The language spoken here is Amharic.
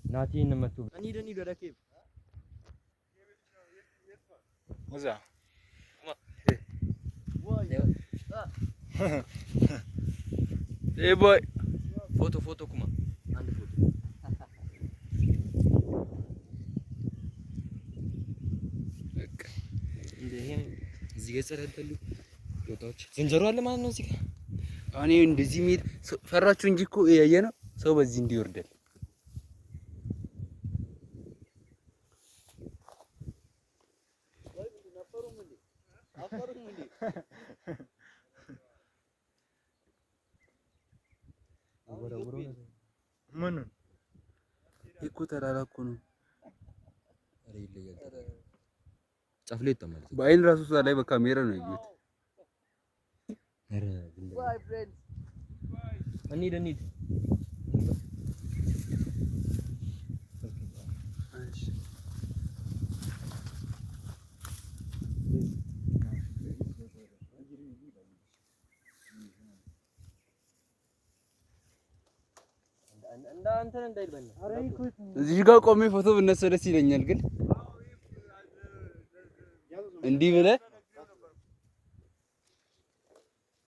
ناتي نمتو أني دودا كيف وزع ايه باي فوتو كما عندي فوتو እዚህ ጋር ጸረደሉ ቦታዎች ዝንጀሮ አለ ማለት ነው። እዚህ ጋር እኔ እንደዚህ ሜት ፈራችሁ እንጂ እኮ ያየ ነው ሰው በዚህ እንዲወርዳል። ምን እኮ ተራራ እኮ ነው። አረ ይለያል ጫፍሌት ማለት በአይን ራሱ እዛ ላይ በካሜራ ነው ያየሁት። አረ ባይ ፍሬንድ እንሂድ እንዳንተን እንዳይልበል እዚህ ጋር ቆሜ ፎቶ ብነሳ ደስ ይለኛል ግን እንዲህ ብለህ